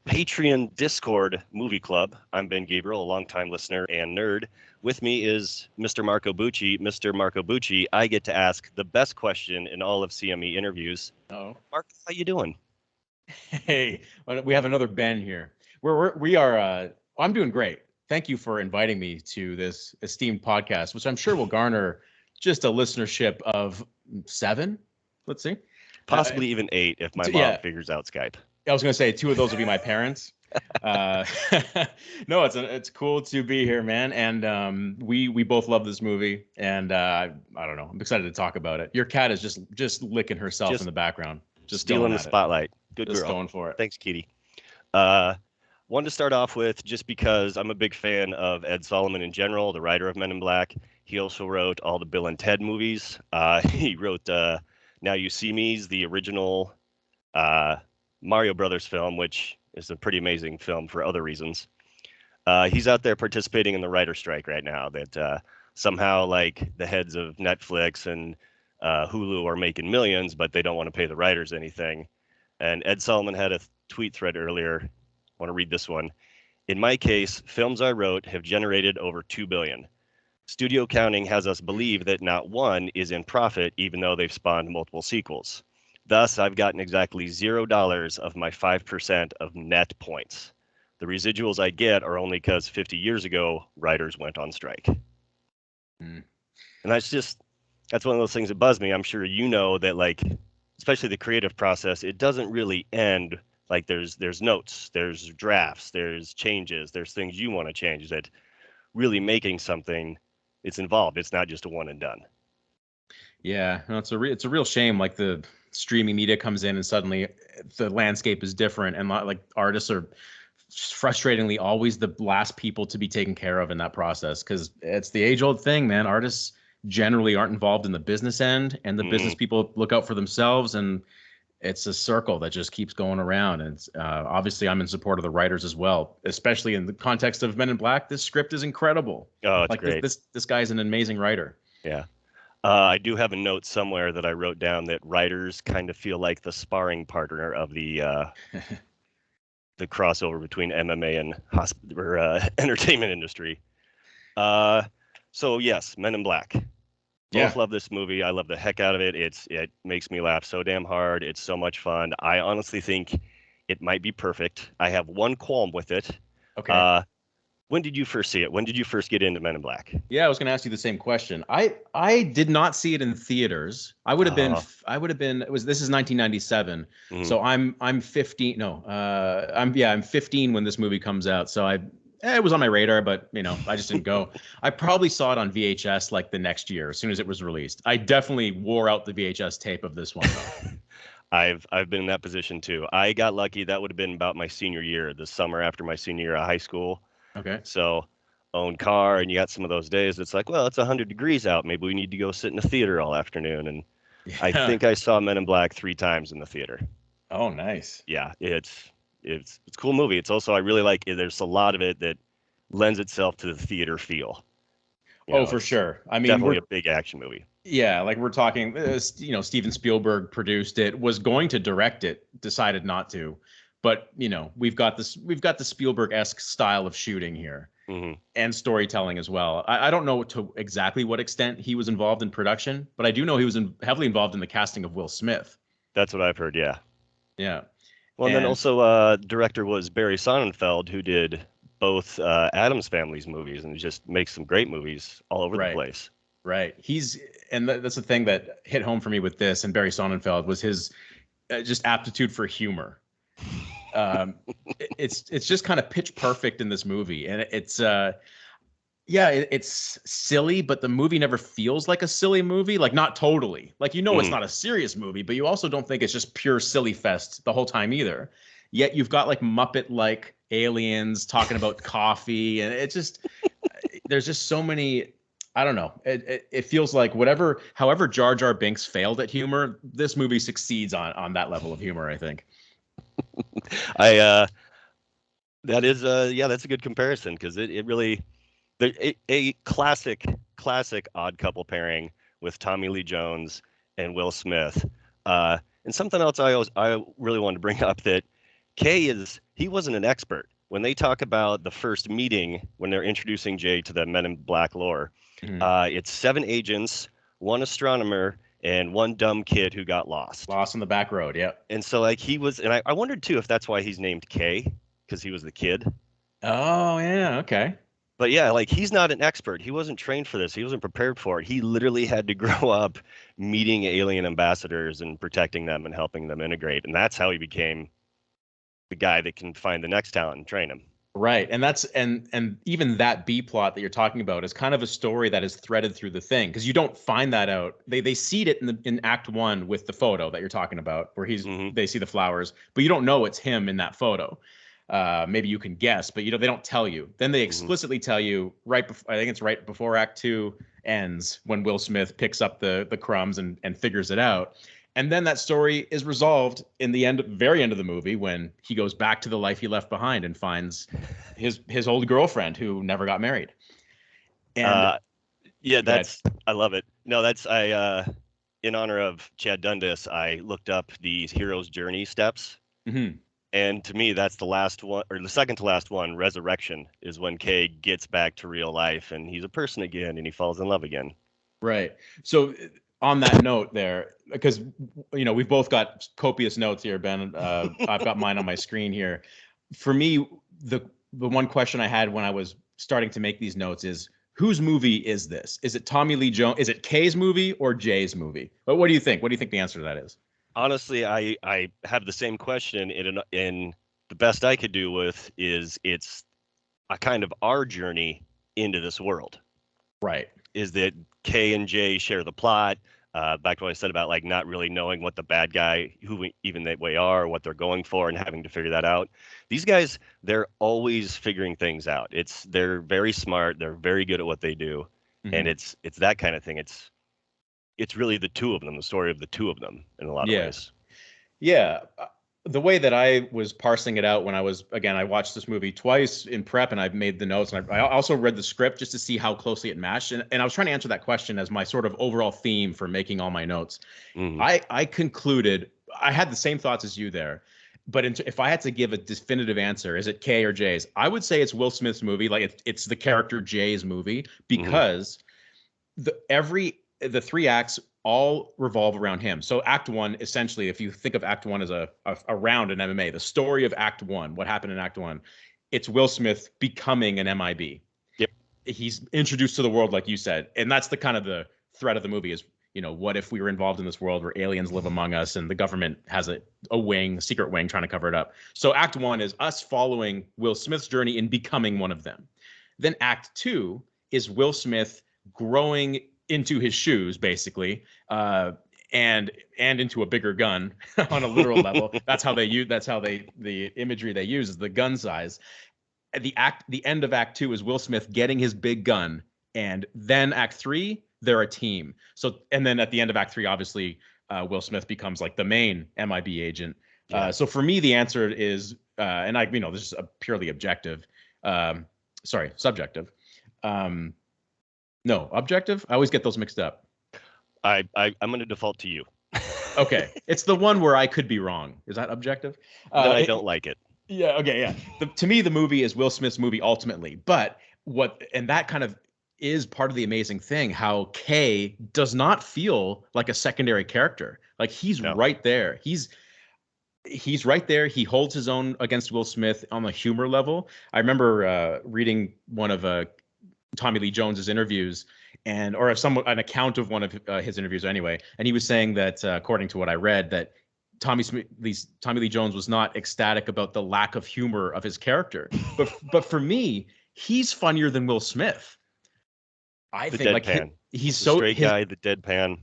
Patreon Discord movie club. I'm Ben Gabriel, a longtime listener and nerd. With me is Mr. Marco Bucci. Mr. Marco Bucci, I get to ask the best question in all of CME interviews. Oh, Mark, how you doing? hey, we have another Ben here. We are. I'm doing great. Thank you for inviting me to this esteemed podcast, which I'm sure will garner just a listenership of 7. Let's see. Uh, Possibly even 8 if my mom yeah, figures out Skype. I was gonna say 2 of those will be my parents. Uh, no, it's cool to be here, man. And we both love this movie, and I don't know. I'm excited to talk about it. Your cat is just licking herself in Just the background, just going stealing the at it, spotlight. Good just girl. going for it. Thanks, Kitty. Uh, Wanted to start off with just because I'm a big fan of Ed Solomon in general, the writer of Men in Black. He also wrote all the Bill and Ted movies. He wrote Now You See Me's, the original uh, Mario Brothers film, which is a pretty amazing film for other reasons. He's out there participating in the writer strike right now. That somehow, like the heads of Netflix and Hulu are making millions, but they don't want to pay the writers anything. And Ed Solomon had a tweet thread earlier. I want to read this one. In my case, films I wrote have generated over 2 billion. Studio counting has us believe that not one is in profit, even though they've spawned multiple sequels. Thus, I've gotten exactly $0 of my 5% of net points. The residuals I get are only because 50 years ago, writers went on strike. Mm. And that's one of those things that buzz me. I'm sure you know that, like, especially the creative process, it doesn't really end. Like there's notes, there's drafts, there's changes, there's things you want to change. That really making something, it's involved. It's not just a one and done. Yeah, no, it's a real shame. Like the streaming media comes in and suddenly the landscape is different, and like artists are frustratingly always the last people to be taken care of in that process, because it's the age old thing, man. Artists generally aren't involved in the business end, and the business people look out for themselves, and it's a circle that just keeps going around. And obviously, I'm in support of the writers as well, especially in the context of Men in Black. This script is incredible. Oh, it's Like great. this guy's an amazing writer. Yeah. I do have a note somewhere that I wrote down that writers kind of feel like the sparring partner of the crossover between MMA and entertainment industry. So yes, Men in Black. Both Yeah. love this movie. I love the heck out of it. It makes me laugh so damn hard. It's so much fun. I honestly think it might be perfect. I have one qualm with it. Okay. When did you first see it? When did you first get into Men in Black? Yeah, I was going to ask you the same question. I did not see it in theaters. I would have been this is 1997. Mhm. So I'm 15. No, I'm 15 when this movie comes out. So it was on my radar, but I just didn't go. I probably saw it on VHS like the next year as soon as it was released. I definitely wore out the VHS tape of this one though. I've been in that position too. I got lucky. That would have been about my senior year, the summer after my senior year of high school. Okay. So own car, and you got some of those days. It's like, well, it's 100 degrees out. Maybe we need to go sit in a theater all afternoon. And I Yeah. think I saw Men in Black 3 times in the theater. Oh, nice. Yeah, it's a cool movie. It's also, I really like it. There's a lot of it that lends itself to the theater feel. For sure. I mean, definitely a big action movie. Yeah, like we're talking, Steven Spielberg produced it, was going to direct it, decided not to. But, we've got the Spielberg-esque style of shooting here, Mm-hmm. and storytelling as well. I don't know to exactly what extent he was involved in production, but I do know he was heavily involved in the casting of Will Smith. That's what I've heard, yeah. Yeah. Well, and then also director was Barry Sonnenfeld, who did both Addams Family's movies and just makes some great movies all over the place. Right. That's the thing that hit home for me with this and Barry Sonnenfeld was his just aptitude for humor. It's just kind of pitch perfect in this movie, and it's silly, but the movie never feels like a silly movie. Like, not totally. Like, it's not a serious movie, but you also don't think it's just pure silly fest the whole time either. Yet you've got like Muppet-like aliens talking about coffee, and there's just so many. I don't know. It feels like however Jar Jar Binks failed at humor, this movie succeeds on that level of humor, I think. That's a good comparison, because it really a classic odd couple pairing with Tommy Lee Jones and Will Smith. And something else I really wanted to bring up, that He wasn't an expert. When they talk about the first meeting, when they're introducing Jay to the Men in Black lore, Mhm. it's 7 agents, 1 astronomer, and 1 dumb kid who got lost. Lost on the back road. Yep. And so like he was, and I wondered too if that's why he's named K, because he was the kid. Oh yeah. Okay. But yeah, like he's not an expert. He wasn't trained for this. He wasn't prepared for it. He literally had to grow up meeting alien ambassadors and protecting them and helping them integrate. And that's how he became the guy that can find the next talent and train him. Right. And that's and even that B plot that you're talking about is kind of a story that is threaded through the thing, because you don't find that out. They seed it in Act 1 with the photo that you're talking about, where they see the flowers, but you don't know it's him in that photo. Maybe you can guess, but they don't tell you. Then they explicitly tell you right before, I think it's right before Act 2 ends, when Will Smith picks up the crumbs and figures it out. And then that story is resolved in the very end of the movie, when he goes back to the life he left behind and finds his old girlfriend who never got married. And yeah, I love it. No, I in honor of Chad Dundas, I looked up these hero's journey steps. Mm-hmm. And to me, that's the last one, or the second to last one. Resurrection is when Kay gets back to real life and he's a person again and he falls in love again. Right. So on that note there, because we've both got copious notes here, Ben. I've got mine on my screen here. For me, the one question I had when I was starting to make these notes is, whose movie is this? Is it Tommy Lee Jones? Is it Kay's movie or Jay's movie? But what do you think? What do you think the answer to that is? Honestly, I have the same question. In the best I could do with is it's a kind of our journey into this world. Right. Is that K and J share the plot? Back to what I said about like not really knowing what the bad guy, who even they are, what they're going for, and having to figure that out. These guys, they're always figuring things out. They're very smart. They're very good at what they do, and it's that kind of thing. It's really the two of them, the story of the two of them in a lot of ways. Yeah. The way that I was parsing it out when I watched this movie twice in prep, and I've made the notes, and I also read the script just to see how closely it matched. And I was trying to answer that question as my sort of overall theme for making all my notes. I concluded, I had the same thoughts as you there, but if I had to give a definitive answer, is it K or J's? I would say it's Will Smith's movie. Like it's the character Jay's movie, because the 3 acts all revolve around him. So Act 1, essentially, if you think of Act 1 as a round in MMA, the story of Act 1, what happened in Act 1, it's Will Smith becoming an MIB. Yep. He's introduced to the world, like you said, and that's the kind of the thread of the movie is, what if we were involved in this world where aliens live among us and the government has a secret wing trying to cover it up. So Act 1 is us following Will Smith's journey in becoming one of them. Then Act 2 is Will Smith growing into his shoes, basically, and into a bigger gun on a literal level. That's how the imagery they use is the gun size. The end of Act 2 is Will Smith getting his big gun, and then Act 3, they're a team. So, and then at the end of Act 3, obviously, Will Smith becomes like the main MIB agent. So for me, the answer is, and this is a purely objective, subjective. No, objective? I always get those mixed up. I'm going to default to you. Okay. It's the one where I could be wrong. Is that objective? I don't like it. Yeah, okay, yeah. To me, the movie is Will Smith's movie ultimately. But that kind of is part of the amazing thing, how Kay does not feel like a secondary character. Like he's right there. He's right there. He holds his own against Will Smith on the humor level. I remember reading one of Tommy Lee Jones's interviews, an account of one of his interviews anyway, and he was saying that according to what I read, that Tommy Lee Jones was not ecstatic about the lack of humor of his character, but for me, he's funnier than Will Smith. I think deadpan. He's the straight guy, the deadpan.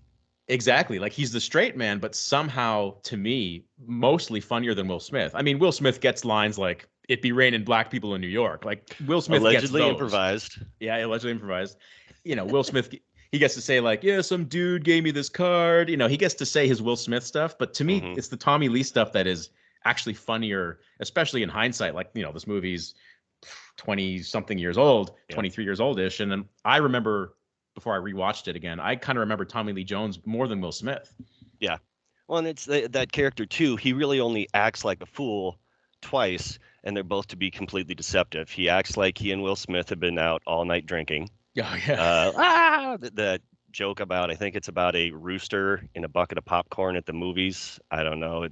Exactly, like he's the straight man, but somehow to me, mostly funnier than Will Smith. I mean, Will Smith gets lines like, "It be raining black people in New York." Like Will Smith allegedly gets those. Improvised. Yeah, allegedly improvised. Will Smith, he gets to say like, "Yeah, some dude gave me this card." He gets to say his Will Smith stuff. But to me, it's the Tommy Lee stuff that is actually funnier, especially in hindsight. Like, this movie's 20-something years old, 23 years old-ish. And then I remember, before I rewatched it again, I kind of remember Tommy Lee Jones more than Will Smith. Yeah. Well, and it's that character too. He really only acts like a fool twice, and they're both to be completely deceptive. He acts like he and Will Smith have been out all night drinking. Oh yeah. The joke about, I think it's about a rooster in a bucket of popcorn at the movies. I don't know.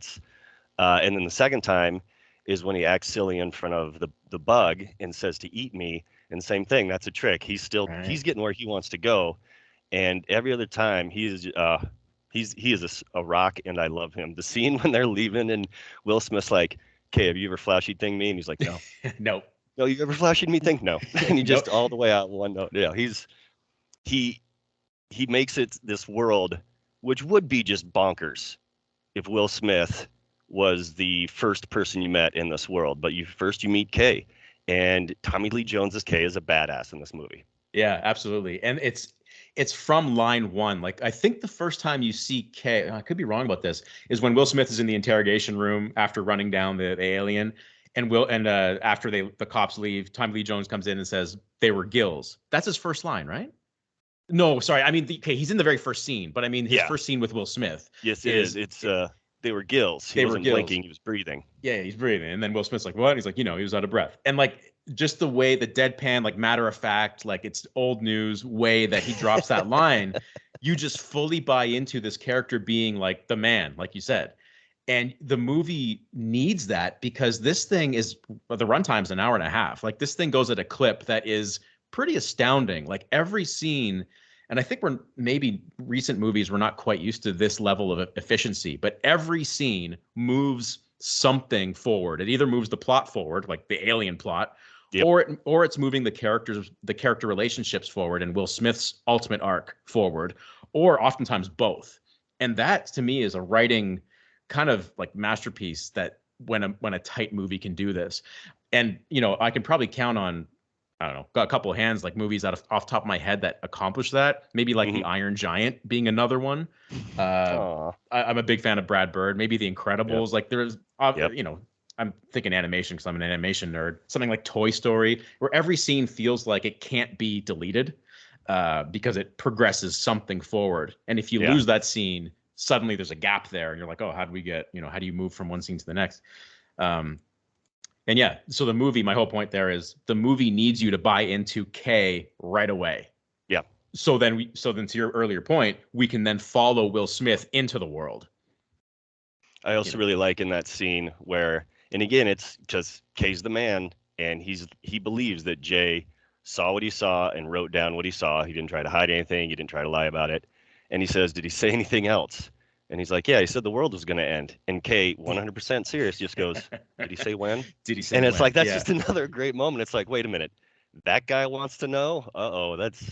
And then the second time is when he acts silly in front of the bug and says to eat me. And same thing, that's a trick. Right. He's getting where he wants to go, and every other time he is a rock, and I love him. The scene when they're leaving and Will Smith's like, "Okay, have you ever flashy thing me?" And he's like, "No." No. "No, you ever flashy me thing?" "No." And he No. just all the way out one note. Yeah, he he makes it this world, which would be just bonkers if Will Smith was the first person you met in this world. But you meet Kay, and Tommy Lee Jones's Kay is a badass in this movie. Yeah, absolutely. And it's from line one. Like I think the first time you see Kay, I could be wrong about this, is when Will Smith is in the interrogation room after running down the alien, and after the cops leave, Tommy Lee Jones comes in and says they were gills. That's his first line, right? No, sorry. I mean, okay, he's in the very first scene, but I mean his Yeah. first scene with Will Smith Yes, it is. They were gills. He they were wasn't gills. blinking. He was breathing. Yeah, he's breathing. And then Will Smith's like, what? And he's like, he was out of breath. And like just the way the deadpan, like matter of fact, like it's old news way that he drops that line, you just fully buy into this character being like the man, like you said. And the movie needs that because this thing is the runtime's an hour and a half. Like this thing goes at a clip that is pretty astounding. Like every scene, and I think we're maybe recent movies, we're not quite used to this level of efficiency, but every scene moves something forward. It either moves the plot forward, like the alien plot, Yep. or it's moving the character relationships forward and Will Smith's ultimate arc forward, or oftentimes both. And that to me is a writing kind of like masterpiece that when a tight movie can do this. And I can probably count on, I don't know, got a couple of hands like movies off the top of my head that accomplish that. Maybe like The Iron Giant being another one. I'm a big fan of Brad Bird. Maybe The Incredibles. Yep. Like there's, I'm thinking animation because I'm an animation nerd. Something like Toy Story, where every scene feels like it can't be deleted because it progresses something forward. And if you lose that scene, suddenly there's a gap there, and you're like, oh, how do you move from one scene to the next? And yeah, so the movie, my whole point there is the movie needs you to buy into Kay right away. Yeah. So then to your earlier point, we can then follow Will Smith into the world. I also really like in that scene where, and again, it's just Kay's the man, and he believes that Jay saw what he saw and wrote down what he saw. He didn't try to hide anything. He didn't try to lie about it. And he says, "Did he say anything else?" And he's like, "Yeah, he said the world was going to end." And Kay, 100% serious, just goes, "Did he say when?" Did he say And when? it's like, that's just another great moment. It's like, wait a minute, that guy wants to know? Uh-oh, that's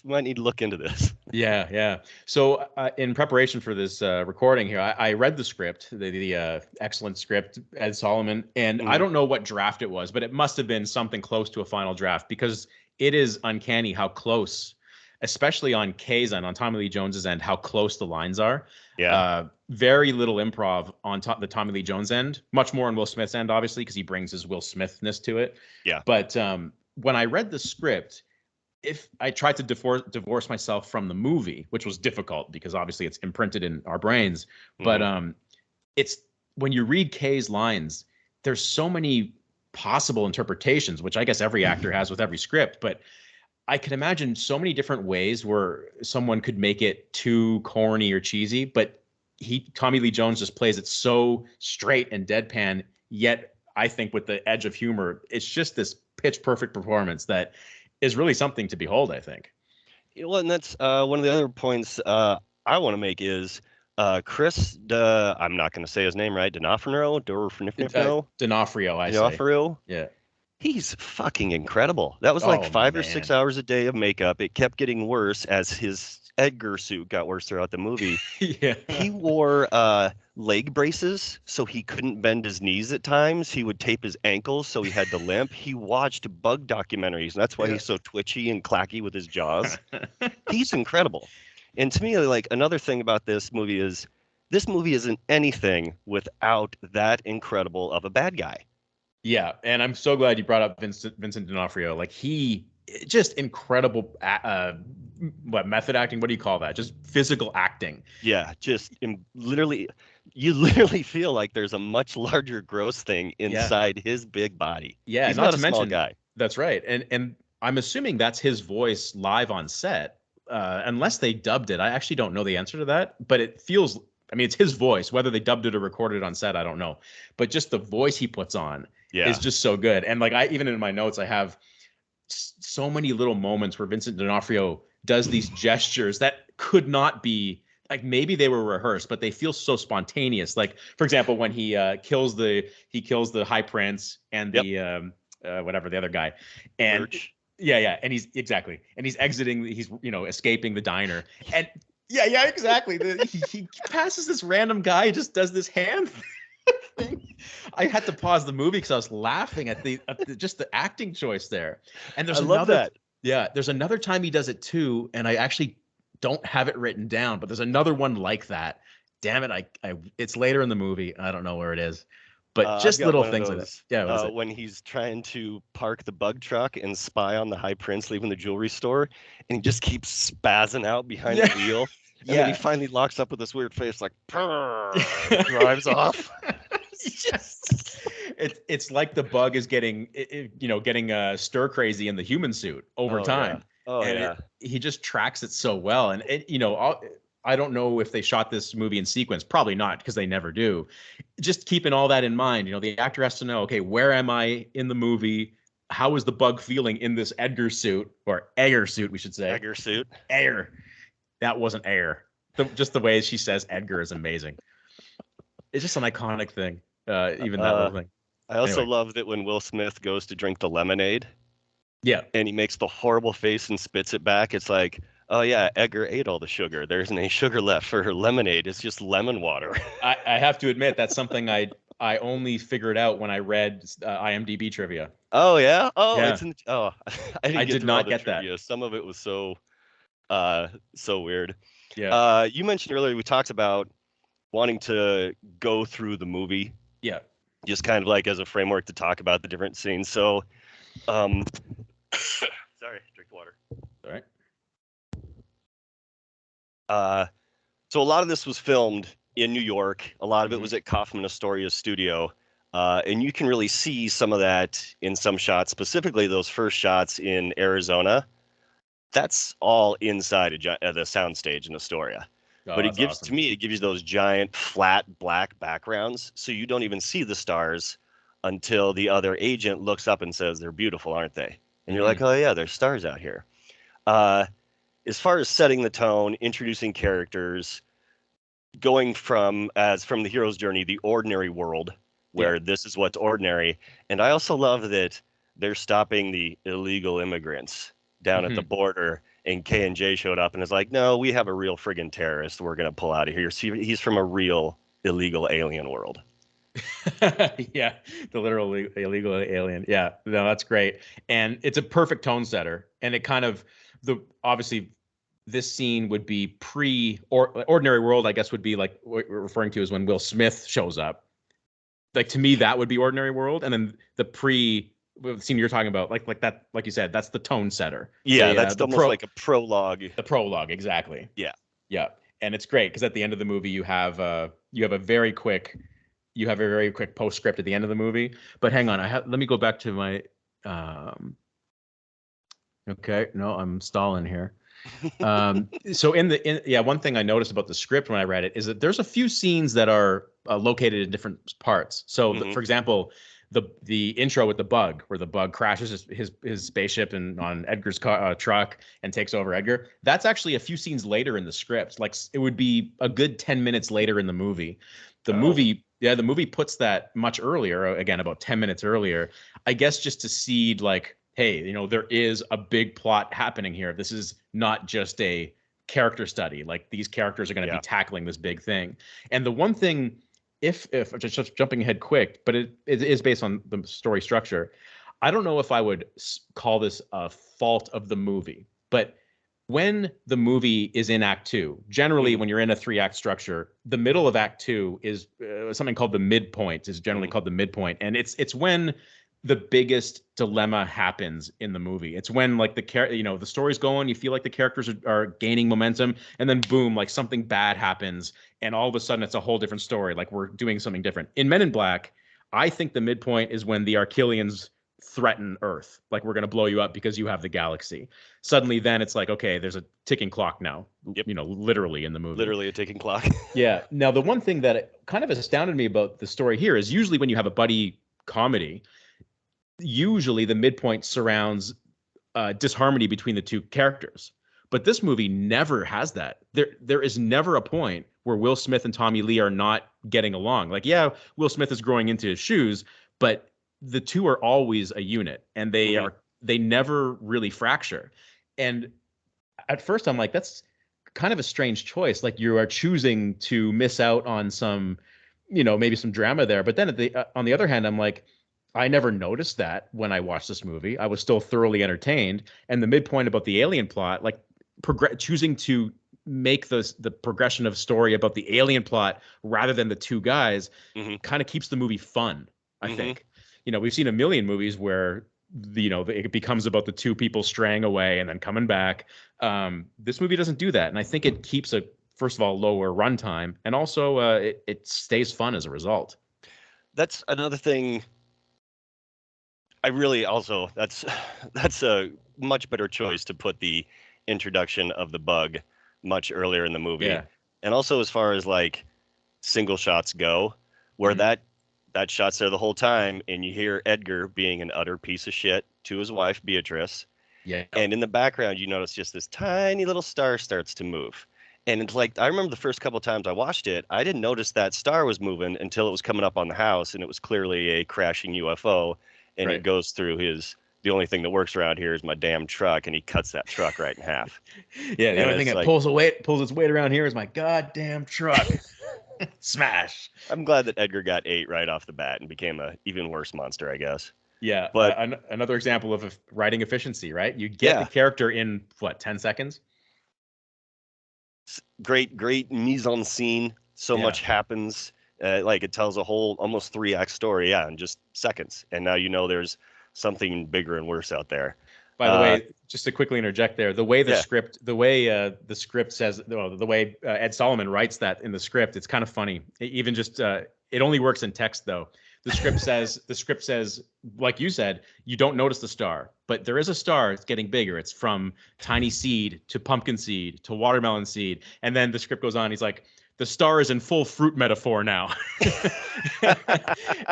might need to look into this. Yeah. So in preparation for this recording here, I read the script, the excellent script, Ed Solomon, and I don't know what draft it was, but it must have been something close to a final draft because it is uncanny how close, especially on Kay's end, on Tommy Lee Jones's end, how close the lines are. Yeah. Very little improv on the Tommy Lee Jones end, much more on Will Smith's end, obviously, because he brings his Will Smithness to it. Yeah. But when I read the script, if I tried to divorce myself from the movie, which was difficult because obviously it's imprinted in our brains, but it's when you read Kay's lines, there's so many possible interpretations, which I guess every actor has with every script, but I can imagine so many different ways where someone could make it too corny or cheesy, but Tommy Lee Jones just plays it so straight and deadpan, yet I think with the edge of humor, it's just this pitch perfect performance that is really something to behold, I think. Well, and that's one of the other points I want to make is Chris, I'm not going to say his name right, D'Onofrio, D'Onofrio, I say. D'Onofrio. Yeah. He's fucking incredible. That was like 5 or 6 hours a day of makeup. It kept getting worse as his Edgar suit got worse throughout the movie. Yeah. He wore leg braces so he couldn't bend his knees at times. He would tape his ankles so he had to limp. He watched bug documentaries, and that's why he's so twitchy and clacky with his jaws. He's incredible. And to me, like, another thing about this movie isn't anything without that incredible of a bad guy. Yeah, and I'm so glad you brought up Vincent D'Onofrio. Like he just incredible method acting, what do you call that? Just physical acting. Yeah, just literally you literally feel like there's a much larger gross thing Yeah. inside his big body. Yeah, He's not not a to small mention guy. that's right. And I'm assuming that's his voice live on set. Unless they dubbed it. I actually don't know the answer to that, but it feels I mean it's his voice. Whether they dubbed it or recorded it on set, I don't know. But just the voice he puts on is Yeah. just so good. And like I even in my notes I have so many little moments where Vincent D'Onofrio does these gestures that could not be like maybe they were rehearsed, but they feel so spontaneous. Like for example, when he kills the High Prince and Yep. the whatever the other guy, and Lurch. yeah, and he's exactly, and he's exiting, he's escaping the diner, and yeah, exactly. He passes this random guy, just does this hand thing. I had to pause the movie because I was laughing at just the acting choice there. And I love that. there's another time he does it too, and I actually don't have it written down, but there's another one like that. Damn it, it's later in the movie. I don't know where it is, but I've just got little one of things like that. those Yeah, what is it? when he's trying to park the bug truck and spy on the High Prince leaving the jewelry store, and he just keeps spazzing out behind the Yeah, wheel. And then he yeah. finally locks up with this weird face, like, "Purr," and drives off. Yes. It's like the bug is getting getting stir crazy in the human suit over Oh, yeah. time, Oh, and yeah. he just tracks it so well. And I don't know if they shot this movie in sequence, probably not because they never do. Just keeping all that in mind, the actor has to know, okay, where am I in the movie? How is the bug feeling in this Edgar suit, or Ayer suit, we should say? Egger suit. Ayer. That wasn't Ayer. Just the way she says Edgar is amazing. It's just an iconic thing. Even that Uh, little thing. I also Anyway, love that when Will Smith goes to drink the lemonade yeah. and he makes the horrible face and spits it back, it's like, oh, yeah, Edgar ate all the sugar. There isn't any sugar left for her lemonade. It's just lemon water. I have to admit that's something I only figured out when I read IMDb trivia. Oh, yeah? Oh, Yeah, it's in. Oh, I I didn't get did through all not the get that. trivia. Some of it was so weird. Yeah, You mentioned earlier we talked about wanting to go through the movie, yeah. just kind of like as a framework to talk about the different scenes. So, um, sorry, drink water. All right. Uh, so a lot of this was filmed in New York. A lot of it Mm-hmm. was at Kaufman Astoria's studio. And you can really see some of that in some shots, specifically those first shots in Arizona. That's all inside the soundstage in Astoria. Oh, But it that's gives, to awesome. me, it gives you those giant flat black backgrounds, so you don't even see the stars until the other agent looks up and says, "They're beautiful, aren't they?" And you're Mm-hmm. like, "Oh yeah, there's stars out here." Uh, as far as setting the tone, introducing characters, going from the hero's journey, the ordinary world, Yeah. where this is what's ordinary. And I also love that they're stopping the illegal immigrants down at the Mm-hmm. border, and K&J showed up and is like, no, we have a real friggin' terrorist we're gonna pull out of here. See, he's from a real illegal alien world. Yeah, the literal illegal alien. Yeah, no, that's great, and it's a perfect tone setter. And it kind of the obviously this scene would be pre or ordinary world. I guess would be like what we're referring to is when Will Smith shows up. Like to me, that would be ordinary world, and then the scene you're talking about, like that, like you said, that's the tone setter. Yeah, that's almost like a prologue. The prologue, exactly. Yeah. Yeah, and it's great because at the end of the movie you have a very quick postscript at the end of the movie. But hang on, let me go back to my okay, no, I'm stalling here. So one thing I noticed about the script when I read it is that there's a few scenes that are located in different parts. So Hmm. for example, the intro with the bug, where the bug crashes his spaceship and on Edgar's truck and takes over Edgar. That's actually a few scenes later in the script. Like it would be a good 10 minutes later in the movie. Oh, The movie puts that much earlier, again about 10 minutes earlier. I guess just to seed like, hey, there is a big plot happening here. This is not just a character study. Like these characters are going to be yeah. tackling this big thing. And the one thing, if just jumping ahead quick, but it is based on the story structure. I don't know if I would call this a fault of the movie, but when the movie is in Act Two, generally Hmm. when you're in a 3-act structure, the middle of Act Two is something called the midpoint. Is generally Hmm. called the midpoint, and it's when the biggest dilemma happens in the movie. It's when like the story's going, you feel like the characters are gaining momentum, and then boom, like something bad happens, and all of a sudden it's a whole different story. Like we're doing something different. In Men in Black, I think the midpoint is when the Archelians threaten Earth, like we're going to blow you up because you have the galaxy. Suddenly, then it's like, okay, there's a ticking clock now. Yep. Literally in the movie. Literally a ticking clock. Yeah. Now, the one thing that kind of astounded me about the story here is usually when you have a buddy comedy, usually the midpoint surrounds disharmony between the two characters. But this movie never has that. There is never a point where Will Smith and Tommy Lee are not getting along. Like, yeah, Will Smith is growing into his shoes, but the two are always a unit, and they never really fracture. And at first, I'm like, that's kind of a strange choice. Like, you are choosing to miss out on some, maybe some drama there. But then on the other hand, I'm like, I never noticed that when I watched this movie. I was still thoroughly entertained. And the midpoint about the alien plot, like choosing to make the progression of story about the alien plot rather than the two guys, kind of keeps the movie fun, I think. We've seen a million movies where it becomes about the two people straying away and then coming back. This movie doesn't do that, and I think it keeps a, first of all, lower runtime, and also it stays fun as a result. That's another thing. I really also that's a much better choice to put the introduction of the bug much earlier in the movie. Yeah. And also as far as like single shots go, where that shot's there the whole time, and you hear Edgar being an utter piece of shit to his wife Beatrice. Yeah. And in the background you notice just this tiny little star starts to move. And it's like, I remember the first couple of times I watched it, I didn't notice that star was moving until it was coming up on the house, and it was clearly a crashing UFO. And Right. It goes through the only thing that works around here is my damn truck, and he cuts that truck right in half. Yeah, the only thing that like, pulls its weight around here is my goddamn truck. Smash. I'm glad that Edgar got 8 right off the bat and became a even worse monster, I guess. Yeah, but another example of writing efficiency, right? You get the character in, 10 seconds? Great mise en scene. So much happens. Like, it tells a whole almost 3-act story, in just seconds. And now there's something bigger and worse out there. By the way, just to quickly interject there, the way the script says, the way Ed Solomon writes that in the script, it's kind of funny. Even just it only works in text though. The script says, like you said, you don't notice the star, but there is a star. It's getting bigger. It's from tiny seed to pumpkin seed to watermelon seed, and then the script goes on. He's like, the star is in full fruit metaphor now.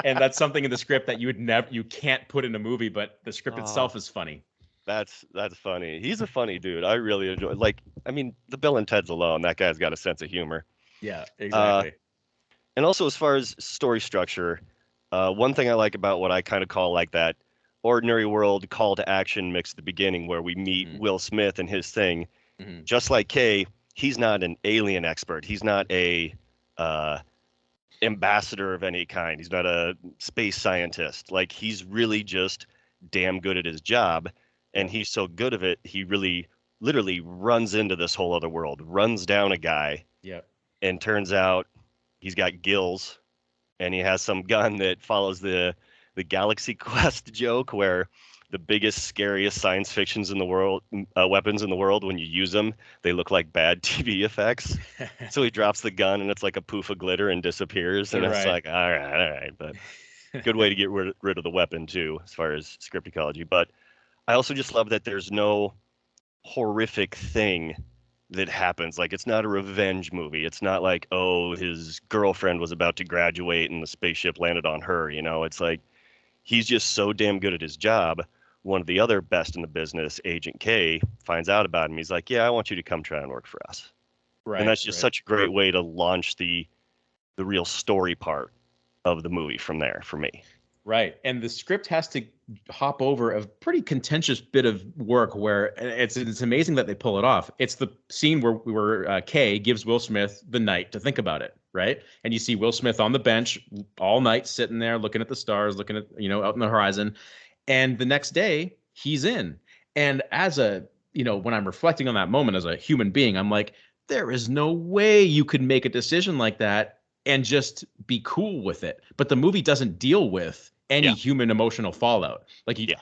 And that's something in the script that you can't put in a movie, but the script itself is funny. That's funny. He's a funny dude. I really enjoy. The Bill and Ted's alone, that guy's got a sense of humor. Yeah, exactly. And also, as far as story structure, one thing I like about what I kind of call like that ordinary world call to action mix at the beginning, where we meet Will Smith and his thing, just like Kay. He's not an alien expert. He's not a ambassador of any kind. He's not a space scientist. Like, he's really just damn good at his job. And he's so good at it, he really literally runs into this whole other world, runs down a guy. Yeah. And turns out he's got gills, and he has some gun that follows the Galaxy Quest joke, where the biggest, scariest science fictions in the world, weapons in the world, when you use them, they look like bad TV effects. So he drops the gun, and it's like a poof of glitter and disappears. And it's like, all right. But good way to get rid of the weapon, too, as far as script ecology. But I also just love that there's no horrific thing that happens. Like, it's not a revenge movie. It's not like, oh, his girlfriend was about to graduate and the spaceship landed on her. It's like, he's just so damn good at his job. One of the other best in the business, Agent K, finds out about him. He's like, yeah, I want you to come try and work for us. Right. And that's just such a great way to launch the real story part of the movie from there for me. Right. And the script has to hop over a pretty contentious bit of work where it's amazing that they pull it off. It's the scene where Kay gives Will Smith the night to think about it, right? And you see Will Smith on the bench all night, sitting there looking at the stars, looking at, out in the horizon. And the next day he's in. And as when I'm reflecting on that moment as a human being, I'm like, there is no way you could make a decision like that and just be cool with it. But the movie doesn't deal with any Yeah. human emotional fallout. Like Yeah.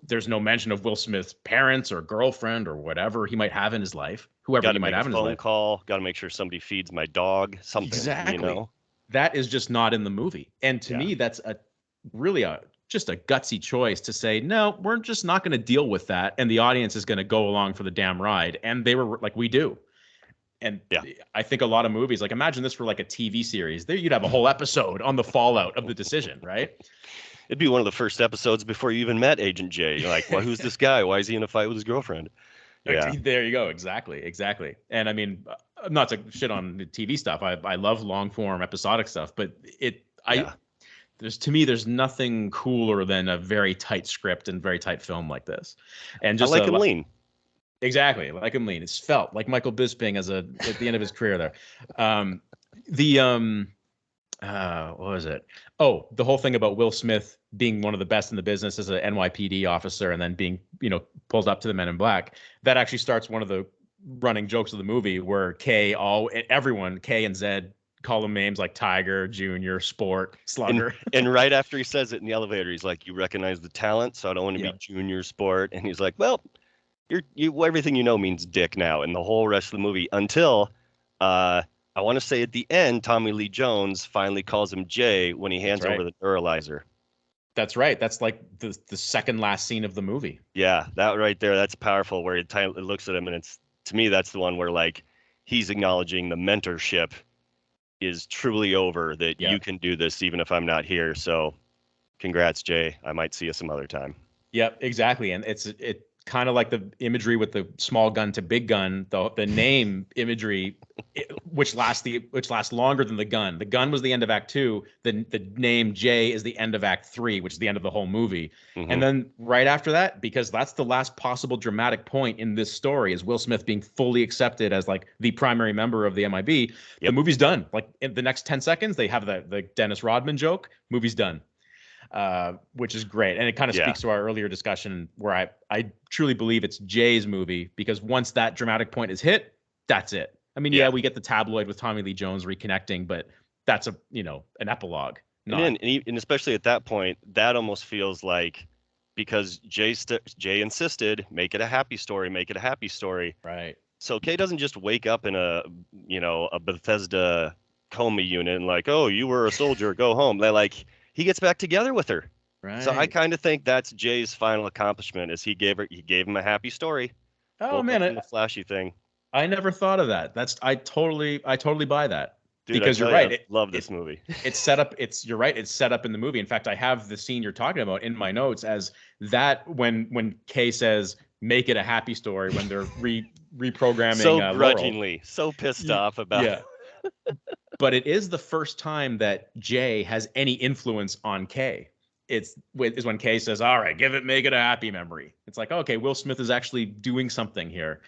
there's no mention of Will Smith's parents or girlfriend or whatever he might have in his life, whoever Got he to might make a have in his phone life. call. Got to make sure somebody feeds my dog. Something, you Exactly. know? That is just not in the movie. And to Yeah. me, that's really just a gutsy choice to say, no, we're just not going to deal with that. And the audience is going to go along for the damn ride. And they were like, we do. And Yeah. I think a lot of movies, like imagine this for like a TV series, there you'd have a whole episode on the fallout of the decision, right? It'd be one of the first episodes before you even met Agent J. You're like, well, who's this guy? Why is he in a fight with his girlfriend? Yeah. There you go. Exactly. And I mean, not to shit on the TV stuff. I love long form episodic stuff, but Yeah. there's nothing cooler than a very tight script and very tight film like this. And I just like him lean. exactly like him lean. It's felt like Michael Bisping at the end of his career there. The what was it? Oh, the whole thing about Will Smith being one of the best in the business as a NYPD officer and then being, pulled up to the Men in Black. That actually starts one of the running jokes of the movie where everyone, K and Zed, call him names like Tiger, Junior, Sport, And Slugger. and right after he says it in the elevator, he's like, "You recognize the talent, so I don't want to Yeah, be junior sport." And he's like, "Well, you everything you know means dick now." And the whole rest of the movie until I want to say at the end, Tommy Lee Jones finally calls him Jay when he that's hands over right. the neuralizer. That's right. That's like the second last scene of the movie. Yeah, that right there, that's powerful. Where it looks at him, and it's to me that's the one where like he's acknowledging the mentorship is truly over. That Yeah. you can do this even if I'm not here. So, congrats, Jay. I might see you some other time. Yep, exactly. And it kind of like the imagery with the small gun to big gun, the name imagery, which lasts longer than the gun. The gun was the end of Act 2. The name J is the end of Act 3, which is the end of the whole movie. Mm-hmm. And then right after that, because that's the last possible dramatic point in this story, is Will Smith being fully accepted as like the primary member of the MIB. Yep. The movie's done. Like in the next 10 seconds, they have the Dennis Rodman joke. Movie's done. Which is great. And it kind of speaks to our earlier discussion where I truly believe it's Jay's movie, because once that dramatic point is hit, that's it. I mean, yeah, we get the tabloid with Tommy Lee Jones reconnecting, but that's an epilogue. And especially at that point, that almost feels like because Jay insisted, make it a happy story, make it a happy story. Right. So Kay doesn't just wake up in a Bethesda coma unit and like, oh, you were a soldier, go home. They're like, he gets back together with her. Right. So I kind of think that's Jay's final accomplishment is he gave him a happy story. Oh man, the flashy thing. I never thought of that. I totally buy that. Dude, because you're right. I love this movie. It's set up. You're right. It's set up in the movie. In fact, I have the scene you're talking about in my notes as that when Kay says, "Make it a happy story," when they're reprogramming. So grudgingly, so pissed off about. Yeah. But it is the first time that Jay has any influence on Kay. Is when Kay says, "All right, make it a happy memory." It's like, okay, Will Smith is actually doing something here,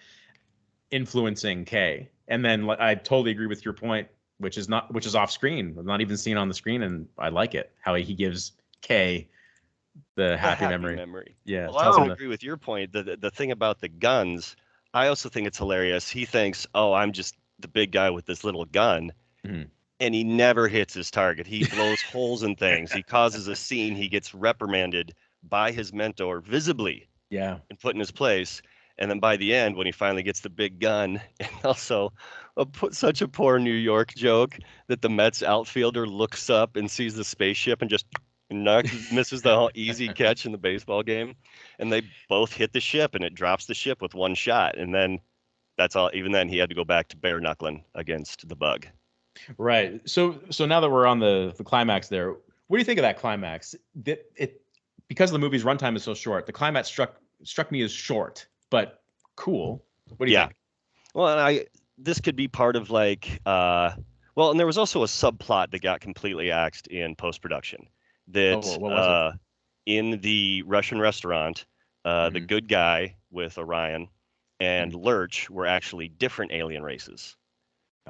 influencing Kay. And then I totally agree with your point, which is off screen, not even seen on the screen, and I like it how he gives Kay the happy memory. Yeah, well, I don't agree with your point. The thing about the guns, I also think it's hilarious. He thinks, "Oh, I'm just the big guy with this little gun." Mm-hmm. And he never hits his target. He blows holes in things. He causes a scene. He gets reprimanded by his mentor visibly. Yeah. And put in his place. And then by the end, when he finally gets the big gun, and also such a poor New York joke that the Mets outfielder looks up and sees the spaceship and just misses the whole easy catch in the baseball game. And they both hit the ship, and it drops the ship with one shot. And then that's all. Even then, he had to go back to bare knuckling against the bug. Right. So now that we're on the climax there, what do you think of that climax? Because the movie's runtime is so short, the climax struck me as short, but cool. What do you think? Well, and this could be part of like and there was also a subplot that got completely axed in post-production. That what was it? In the Russian restaurant, the good guy with Orion and Lurch were actually different alien races.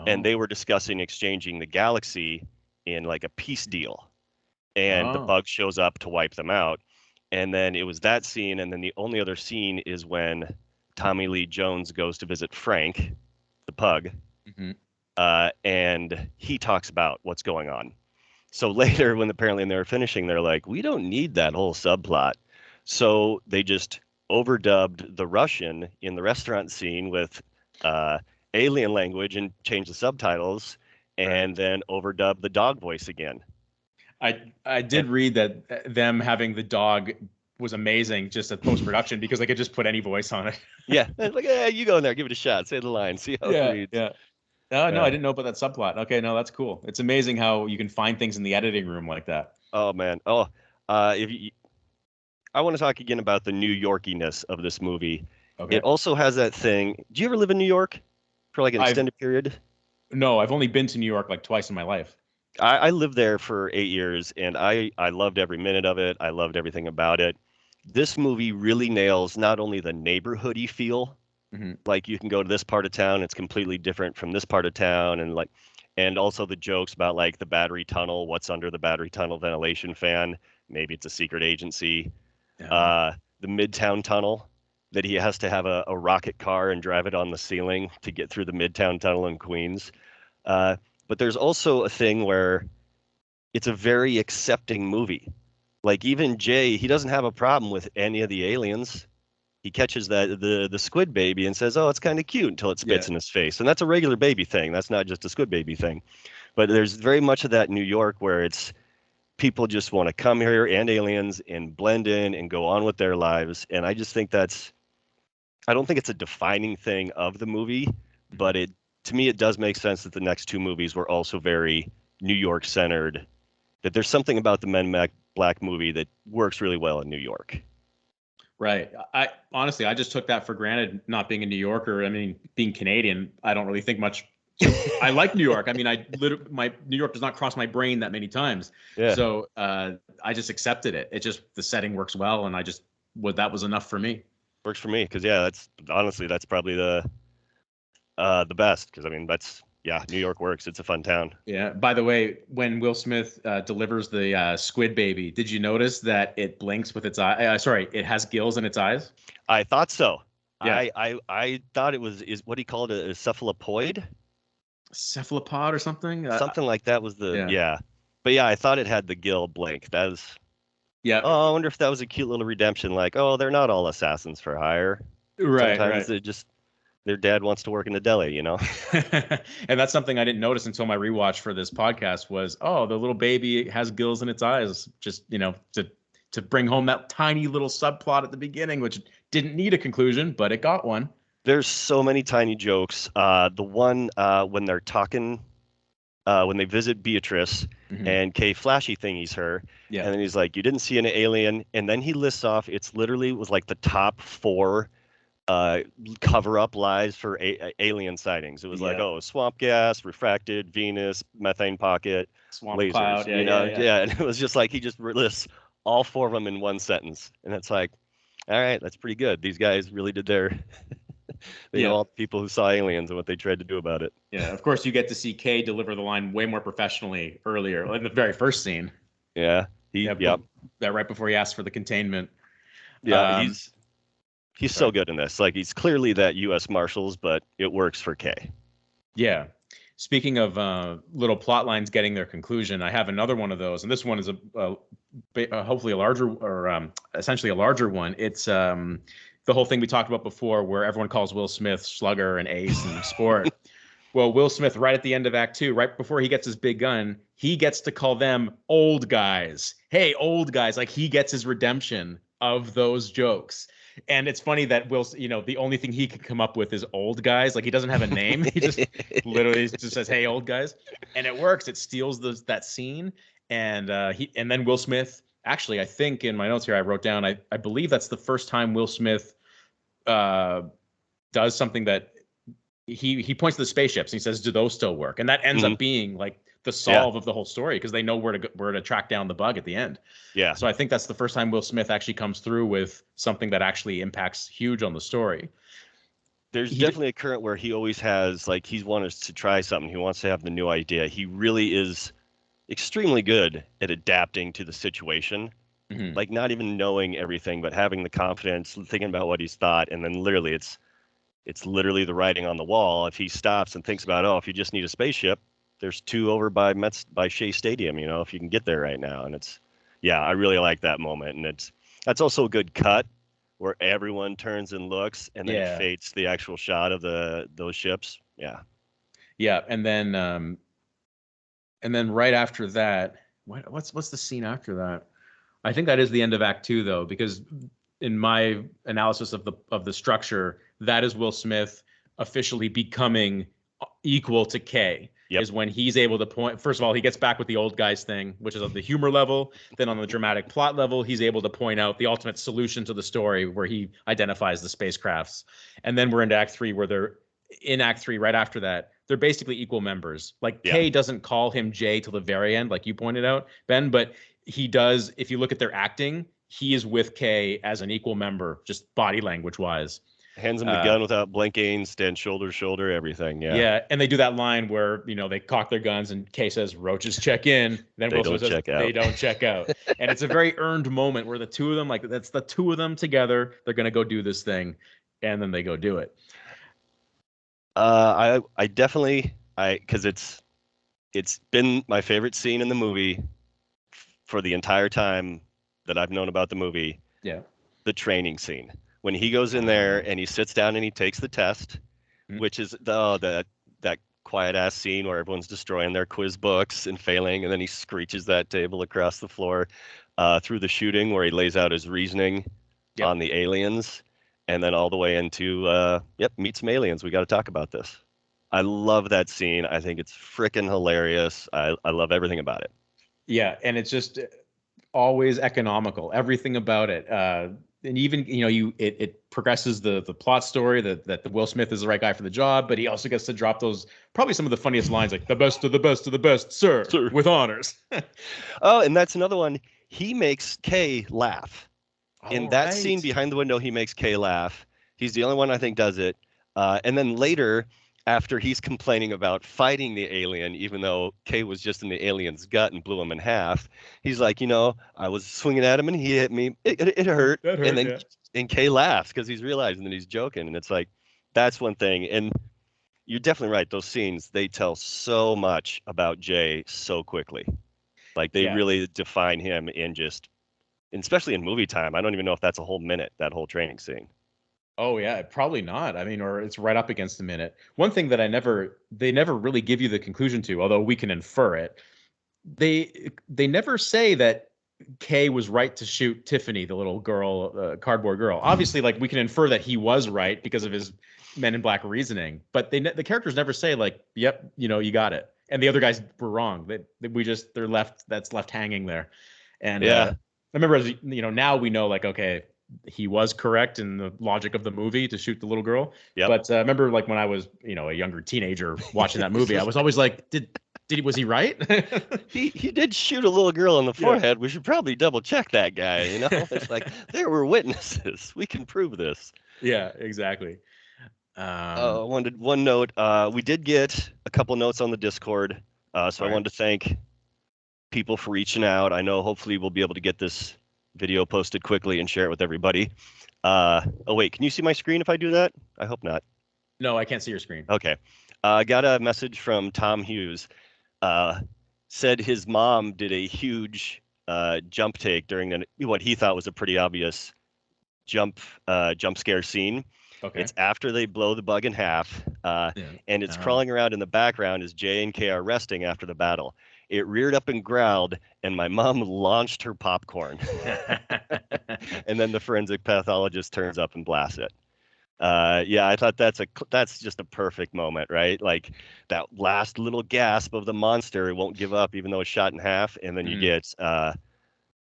And they were discussing exchanging the galaxy in like a peace deal. And the bug shows up to wipe them out. And then it was that scene. And then the only other scene is when Tommy Lee Jones goes to visit Frank, the pug. And he talks about what's going on. So later, when apparently they were finishing, they're like, we don't need that whole subplot. So they just overdubbed the Russian in the restaurant scene with uh, alien language and changed the subtitles, Right. and then overdubbed the dog voice again. I And did read that them having the dog was amazing just at post production because they could just put any voice on it. yeah, it's like, you go in there, give it a shot, say the line, see how it Yeah, reads. yeah. Oh no, I Yeah. didn't know about that subplot. Okay, no, that's cool. It's amazing how you can find things in the editing room like that. Oh man. Oh, if you, I want to talk again about the New Yorkiness of this movie. It Okay. also has that thing. Do you ever live in New York for like an I've extended period? no, I've only been to New York like twice in my life. I lived there for 8 years, and I loved every minute of it. I loved everything about it. This movie really nails not only the neighborhoody feel, Hmm. like you can go to this part of town, it's completely different from this part of town, and like, and also the jokes about like the battery tunnel, what's under the battery tunnel ventilation fan. Maybe it's a secret agency. Uh, Uh, the Midtown tunnel that he has to have a rocket car and drive it on the ceiling to get through the Midtown tunnel in Queens. Uh, but there's also a thing where it's a very accepting movie. Like even Jay, he doesn't have a problem with any of the aliens. He catches the squid baby and says, "Oh, it's kind of cute," until it yeah. spits in his face, and that's a regular baby thing. That's not just a squid baby thing. But there's very much of that New York where it's people just want to come here and aliens and blend in and go on with their lives. And I just think that's I don't think it's a defining thing of the movie, Mhm. but it to me it does make sense that the next two movies were also very New York centered. That there's something about the Men in Black movie that works really well in New York. Right. I honestly, I just took that for granted, not being a New Yorker. I mean, being Canadian, I don't really think much. So I like New York. I mean, I literally, my New York does not cross my brain that many times. Yeah, So I just accepted it. It just the setting works well, and I just that was enough for me. works for me because yeah, that's honestly that's probably the best because I mean that's yeah, New York works. It's a fun town. Yeah. By the way, when Will Smith delivers the squid baby, did you notice that it blinks with its eye? Sorry, it has gills in its eyes. I thought so. Yeah. I thought it was is what he called it a cephalopoid, Cephalopod or something. something like that was the Yeah. yeah. But yeah, I thought it had the gill blink. That was Yeah. oh, I wonder if that was a cute little redemption. Like oh, they're not all assassins for hire. Right. Sometimes Right. they just their dad wants to work in the deli, you know. And that's something I didn't notice until my rewatch for this podcast was, oh, the little baby has gills in its eyes, just, to bring home that tiny little subplot at the beginning, which didn't need a conclusion, but it got one. There's so many tiny jokes. The one when they're talking when they visit Beatrice Hmm. and Kay flashy thingies her, Yeah. and then he's like, "You didn't see an alien," and then he lists off. It's literally was like the top four uh, cover up lies for alien sightings. It was like, Yeah. oh, swamp gas, refracted, Venus, methane pocket, Swamp lasers. cloud. Yeah. Yeah. Yeah. Yeah, and it was just like he just lists all four of them in one sentence, and it's like, all right, that's pretty good. These guys really did their. They know Yeah. all the people who saw aliens and what they tried to do about it. Yeah. Of course, you get to see Kay deliver the line way more professionally earlier in the very first scene. Yeah, Yeah. yeah, That right before he asked for the containment. yeah. Um, He's so sorry. good in this. Like he's clearly that U.S. Marshals, but it works for K. Yeah. Speaking of little plot lines getting their conclusion, I have another one of those, and this one is hopefully a larger or essentially a larger one. It's the whole thing we talked about before, where everyone calls Will Smith Slugger and Ace and Sport. Well, Will Smith, right at the end of Act Two, right before he gets his big gun, he gets to call them old guys. Hey, old guys! Like he gets his redemption of those jokes. And it's funny that the only thing he could come up with is old guys. Like he doesn't have a name. He just literally just says, "Hey, old guys," and it works. It steals that scene, and and then Will Smith. Actually, I think in my notes here I wrote down. I believe that's the first time Will Smith uh, does something that he points to the spaceships and he says, "Do those still work?" And that ends Hmm. up being like the Yeah, solve of the whole story because they know where to track down the bug at the end. yeah. So I think that's the first time Will Smith actually comes through with something that actually impacts huge on the story. There's He definitely a current where he always has like he's wants to try something. He wants to have the new idea. He really is extremely good at adapting to the situation. Mhm. Like not even knowing everything, but having the confidence, thinking about what he's thought, and then literally it's literally the writing on the wall. If he stops and thinks about, oh, if you just need a spaceship, there's two over by Shea Stadium, you know, if you can get there right now. And it's, yeah, I really like that moment. And that's also a good cut where everyone turns and looks, and then it Yeah. fades to the actual shot of those ships. Yeah. Yeah. And then right after that, what's the scene after that? I think that is the end of Act Two, though, because in my analysis of the structure, that is Will Smith officially becoming equal to K. Yep. Is when he's able to point. First of all, he gets back with the old guys thing, which is on the humor level. Then on the dramatic plot level, he's able to point out the ultimate solution to the story, where he identifies the spacecrafts. And then we're into Act Three, where they're in Act Three. Right after that, they're basically equal members. Like Yeah. K doesn't call him Jay till the very end, like you pointed out, Ben, but he does. If you look at their acting, he is with K as an equal member, just body language wise. Hands him the gun without blinking, stand shoulder to shoulder, everything. Yeah. Yeah, and they do that line where they cock their guns and Kay says roaches check in, then They Will don't Smith says check out. they don't check out, and it's a very earned moment where the two of them, like that's the two of them together, they're gonna go do this thing, and then they go do it. I definitely because it's been my favorite scene in the movie for the entire time that I've known about the movie. Yeah. The training scene when he goes in there and he sits down and he takes the test, which is that quiet ass scene where everyone's destroying their quiz books and failing, and then he screeches that table across the floor through the shooting where he lays out his reasoning on the aliens, and then all the way into meet some aliens. We got to talk about this. I love that scene. I think it's freaking hilarious. I love everything about it. Yeah, and it's just always economical. Everything about it. And even it progresses the plot story that the Will Smith is the right guy for the job, but he also gets to drop those probably some of the funniest lines, like the best of the best of the best, sir. With honors. Oh, and that's another one. He makes Kay laugh. In that scene behind the window, he makes Kay laugh. He's the only one I think does it. And then later, after he's complaining about fighting the alien, even though Kay was just in the alien's gut and blew him in half, he's like, I was swinging at him and he hit me. It hurt. That hurt. And then and Kay laughs because he's realizing that he's joking. And it's like, that's one thing. And you're definitely right. Those scenes, they tell so much about Jay so quickly. Like they really define him in just, especially in movie time. I don't even know if that's a whole minute, that whole training scene. Oh yeah, probably not. I mean, or it's right up against a minute. One thing that they never really give you the conclusion to, although we can infer it. They never say that Kay was right to shoot Tiffany, the little girl, cardboard girl. Obviously, like we can infer that he was right because of his Men in Black reasoning, but the characters never say like, "Yep, you got it," and the other guys were wrong. They're left hanging there. And I remember, now we know like, okay, he was correct in the logic of the movie to shoot the little girl. Yep. But I remember like when I was, a younger teenager watching that movie, I was always like, was he right? he did shoot a little girl in the forehead. We should probably double check that guy. It's like there were witnesses. We can prove this. Yeah, exactly. One note. We did get a couple notes on the Discord. So I wanted to thank people for reaching out. I know hopefully we'll be able to get this video posted quickly and share it with everybody. Oh wait, can you see my screen if I do that? I hope not. No, I can't see your screen. Okay. I got a message from Tom Hughes. Said his mom did a huge jump take during what he thought was a pretty obvious jump scare scene. Okay. It's after they blow the bug in half, and it's crawling around in the background as Jay and Kay are resting after the battle. It reared up and growled, and my mom launched her popcorn. And then the forensic pathologist turns up and blasts it. I thought that's just a perfect moment, right? Like that last little gasp of the monster, it won't give up even though it's shot in half, and then you get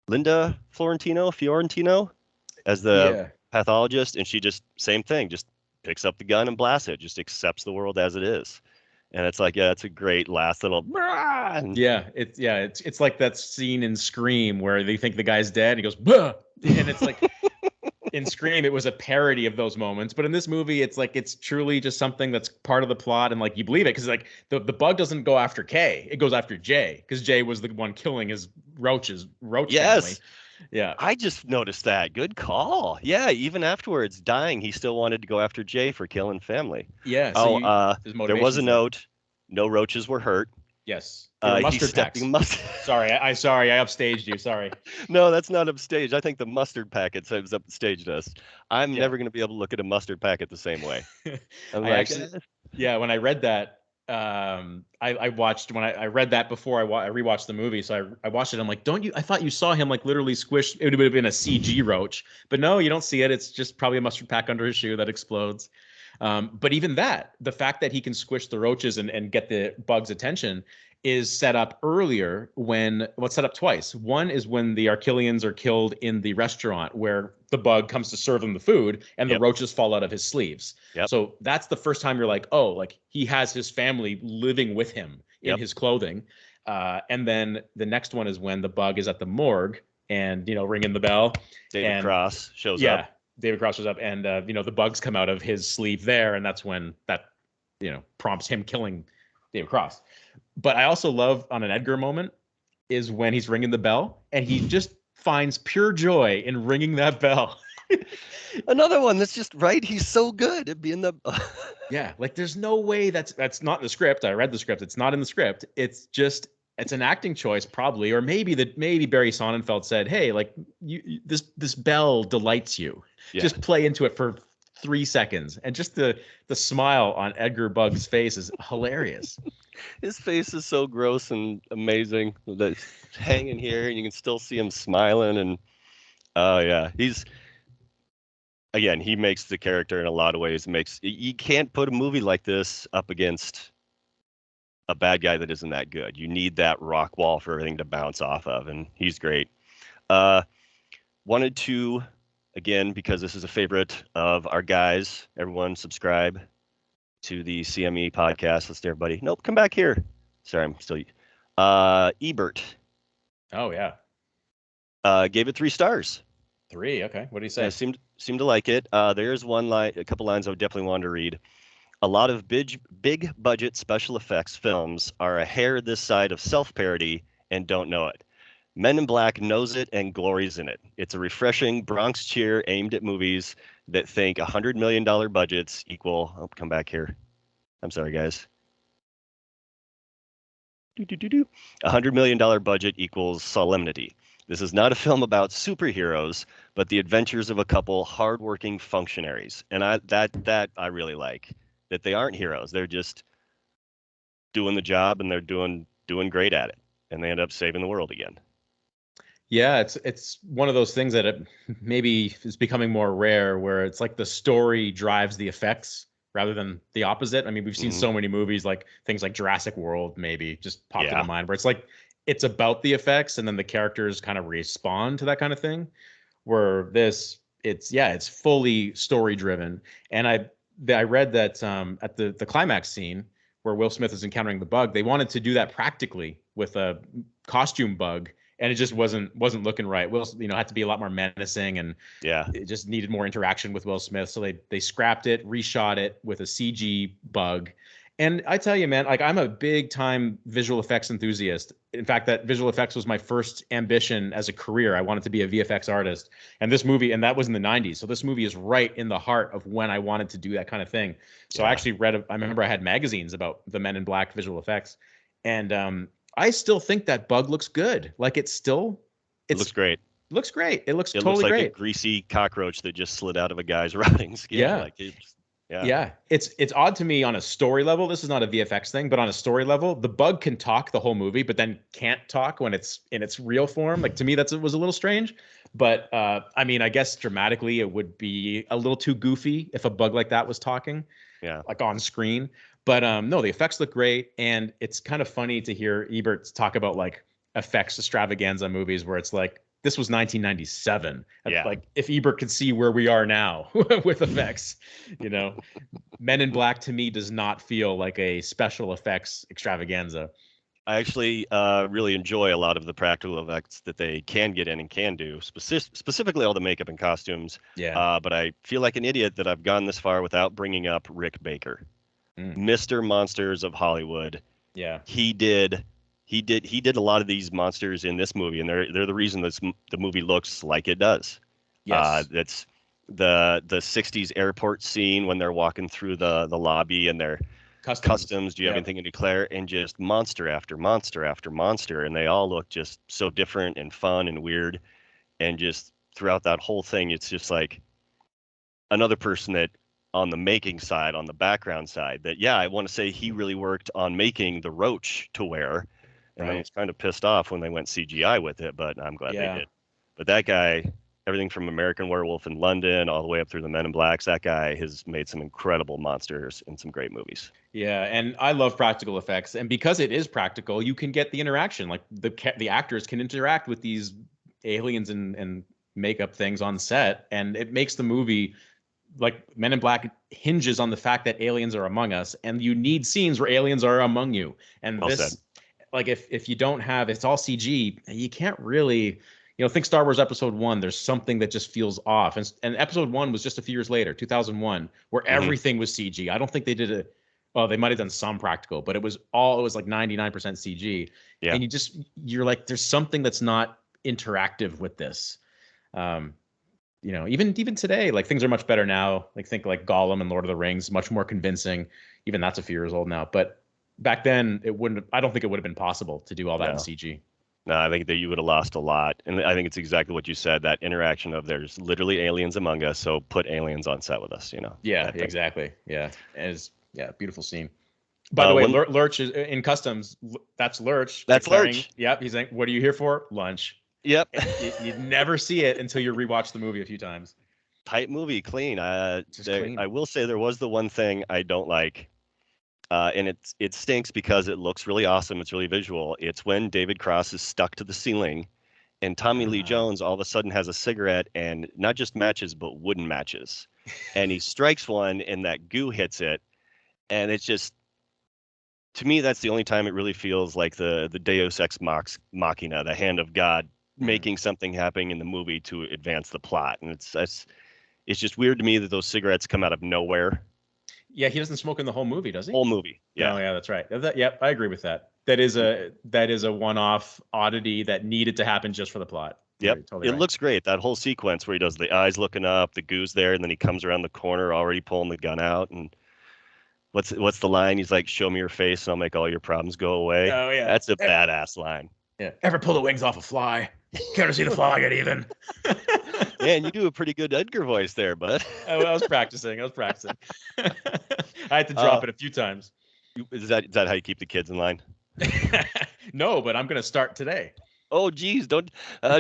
Linda Fiorentino as the pathologist, and she just same thing, just picks up the gun and blasts it, just accepts the world as it is. And it's like, it's a great last little. It's like that scene in Scream where they think the guy's dead, and he goes, "Bah!" And it's like in Scream, it was a parody of those moments, but in this movie, it's like it's truly just something that's part of the plot, and like you believe it because like the bug doesn't go after Kay, it goes after Jay because Jay was the one killing his roach family. Yeah, I just noticed that. Good call. Yeah, even afterwards, dying, he still wanted to go after Jay for killing family. Yeah. So there was a note. No roaches were hurt. Yes, they were He's mustard stepping packs. mustard. Sorry, I sorry, I upstaged you. Sorry. No, that's not upstaged. I think the mustard packet has upstaged us. I'm Yeah. never going to be able to look at a mustard packet the same way. I'm I like, actually, yeah, when I read that, I watched when I read that before I rewatched the movie. So I watched it. I'm like, don't you? I thought you saw him like literally squish. It would have been a CG roach, but no, you don't see it. It's just probably a mustard pack under his shoe that explodes. But even that, the fact that he can squish the roaches and get the bug's attention is set up earlier when what's set up twice. One is when the Archelians are killed in the restaurant where the bug comes to serve them the food and the yep, roaches fall out of his sleeves. yep, So that's the first time you're like, oh, like he has his family living with him in yep. his clothing. And then the next one is when the bug is at the morgue and, ringing the bell. David And Cross shows yeah, up. David Cross shows up and, the bugs come out of his sleeve there. And that's when that, prompts him killing David Cross. But I also love on an Edgar moment is when he's ringing the bell and he just finds pure joy in ringing that bell. Another one that's just right. He's so good at being the. Yeah, like there's no way that's not in the script. I read the script. It's not in the script. It's an acting choice probably, or maybe Barry Sonnenfeld said, "Hey, like this bell delights you. Yeah. Just play into it for 3 seconds." And just the smile on Edgar Bug's face is hilarious. His face is so gross and amazing. That's hanging here, and you can still see him smiling. And oh yeah, he makes the character in a lot of ways. You can't put a movie like this up against a bad guy that isn't that good. You need that rock wall for everything to bounce off of, and he's great. Wanted to, again, because this is a favorite of our guys, everyone subscribe to the CME podcast. Let's do everybody. Nope, come back here. Sorry, I'm still. Ebert. Oh yeah, gave it 3 stars. 3. Okay, what do you say? I seemed to like it. There's a couple lines I would definitely want to read. A lot of big budget special effects films are a hair this side of self-parody and don't know it. Men in Black knows it and glories in it. It's a refreshing Bronx cheer aimed at movies that think $100 million budgets equal. Oh, come back here. I'm sorry, guys. $100 million budget equals solemnity. This is not a film about superheroes, but the adventures of a couple hardworking functionaries. And I really like that they aren't heroes. They're just doing the job and they're doing great at it. And they end up saving the world again. Yeah, it's one of those things that it maybe is becoming more rare where it's like the story drives the effects rather than the opposite. I mean, we've seen so many movies like things like Jurassic World maybe just popped into mind where it's like it's about the effects and then the characters kind of respond to that kind of thing. Where it's fully story driven. And I read that at the climax scene where Will Smith is encountering the bug, they wanted to do that practically with a costume bug, and it just wasn't looking right. Will, had to be a lot more menacing, and it just needed more interaction with Will Smith. So they scrapped it, reshot it with a CG bug. And I tell you, man, like I'm a big time visual effects enthusiast. In fact, that visual effects was my first ambition as a career. I wanted to be a VFX artist. And this movie, and that was in the 90s. So this movie is right in the heart of when I wanted to do that kind of thing. So I actually I remember I had magazines about the Men in Black visual effects. And I still think that bug looks good. Like it looks great. Looks great. It looks totally like great. A greasy cockroach that just slid out of a guy's rotting skin. Yeah. It's odd to me on a story level. This is not a VFX thing, but on a story level, the bug can talk the whole movie, but then can't talk when it's in its real form. Like to me, it was a little strange. But I mean, I guess dramatically, it would be a little too goofy if a bug like that was talking, like on screen. But no, the effects look great, and it's kind of funny to hear Ebert talk about like effects extravaganza movies where it's like, this was 1997. Like if Ebert could see where we are now with effects, Men in Black to me does not feel like a special effects extravaganza. I actually really enjoy a lot of the practical effects that they can get in and can do, specifically all the makeup and costumes. But I feel like an idiot that I've gone this far without bringing up Rick Baker, Mr. Monsters of Hollywood. Yeah, he did a lot of these monsters in this movie, and they're the reason the movie looks like it does. Yes. That's the 60s airport scene when they're walking through the lobby and they're Customs. Customs, do you have Yeah. anything to declare? And just monster after monster after monster, and they all look just so different and fun and weird. And just throughout that whole thing, it's just like another person that on the making side, on the background side, that yeah, I want to say he really worked on making the roach to wear, and then Right. was kind of pissed off when they went CGI with it, but I'm glad they Yeah. did. But that guy, everything from American Werewolf in London all the way up through the Men in Blacks, that guy has made some incredible monsters in some great movies. Yeah, and I love practical effects, and because it is practical, you can get the interaction. Like the actors can interact with these aliens and makeup things on set, and it makes the movie like Men in Black hinges on the fact that aliens are among us, and you need scenes where aliens are among you. And Well said. this, like, if you don't have it's all CG, you can't really, think Star Wars Episode One. There's something that just feels off, and Episode One was just a few years later, 2001, where Hmm. everything was CG. I don't think they did it. Well, they might have done some practical, but it was like 99% CG. Yeah. And you're like, there's something that's not interactive with this. Um, even today, like things are much better now. Like think like Gollum and Lord of the Rings, much more convincing. Even that's a few years old now. But back then, I don't think it would have been possible to do all that in No. CG. No, I think that you would have lost a lot. And I think it's exactly what you said, that interaction of there's literally aliens among us, so put aliens on set with us, Yeah, that thing. exactly. Yeah, beautiful scene. By the way, One Lurch is in Customs. That's Lurch that's declaring. Lurch. Yep, he's like, "What are you here for? Lunch." Yep. You never see it until you rewatch the movie a few times. Tight movie, clean. Just clean. I will say there was the one thing I don't like, and it stinks because it looks really awesome. It's really visual. It's when David Cross is stuck to the ceiling, and Tommy Lee Ah. Jones all of a sudden has a cigarette and not just matches, but wooden matches, and he strikes one, and that goo hits it, and it's just to me that's the only time it really feels like the Deus ex machina, the hand of God Hmm. making something happen in the movie to advance the plot, and it's just weird to me that those cigarettes come out of nowhere. Yeah, he doesn't smoke in the whole movie, does he? Whole movie. Oh, Yeah. yeah, that's right. Yep, I agree with that. That is a one-off oddity that needed to happen just for the plot. You're Yep. totally It right. looks great. That whole sequence where he does the eyes looking up, the goo's there, and then he comes around the corner already pulling the gun out. And what's the line? He's like, "Show me your face, and I'll make all your problems go away." Oh yeah. That's a badass line. Yeah. Ever pull the wings off a fly? Care to see the fly get even? Man, you do a pretty good Edgar voice there, bud. I was practicing. I had to Uh, drop it a few times. is that how you keep the kids in line? No, but I'm gonna start today. Oh, geez, don't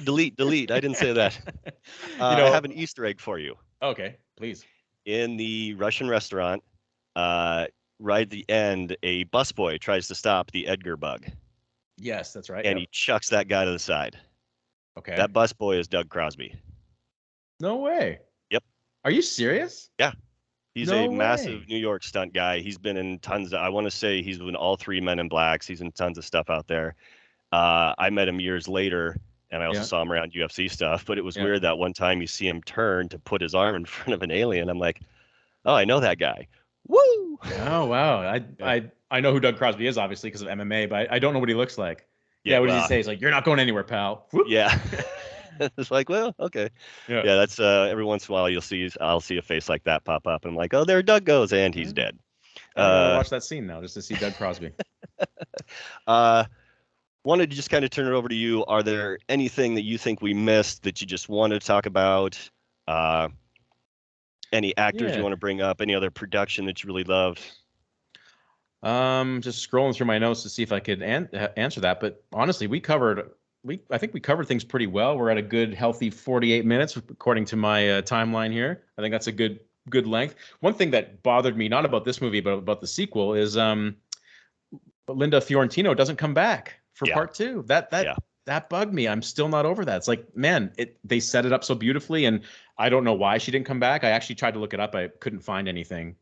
delete. I didn't say that. you I know. have an Easter egg for you. Okay, please. In the Russian restaurant, uh, right at the end, a busboy tries to stop the Edgar bug, Yes, that's right. and Yep. he chucks that guy to the side. Okay. That busboy is Doug Crosby. No way. Yep. Are you serious? Yeah. He's a No massive way. New York stunt guy. He's been in tons of, I want to say he's in all three Men in Blacks. He's in tons of stuff out there. I met him years later, and I also Yeah. saw him around UFC stuff. But it was Yeah. weird that one time you see him turn to put his arm in front of an alien. I'm like, oh, I know that guy. Woo! Oh wow. I Yeah. I I know who Doug Crosby is, obviously, because of MMA, but I don't know what he looks like. Yeah. Yeah, what does he Well, say? He's like, "You're not going anywhere, pal." Whoop. yeah. It's like, well, okay. Yeah. Yeah, that's every once in a while I'll see a face like that pop up, and I'm like, oh, there Doug goes, and he's Yeah. dead. I gotta Uh, watch that scene now just to see Doug Crosby. uh, Wanted to just kind of turn it over to you. Are there anything that you think we missed that you just wanted to talk about? Uh, any actors you Yeah. want to bring up? Any other production that you really loved? Just scrolling through my notes to see if I could answer that. But honestly, I think we covered things pretty well. We're at a good, healthy 48 minutes according to my timeline here. I think that's a good length. One thing that bothered me, not about this movie, but about the sequel, is Linda Fiorentino doesn't come back for Yeah, part two. That bugged me. I'm still not over that. It's like, man, they set it up so beautifully, and I don't know why she didn't come back. I actually tried to look it up. I couldn't find anything.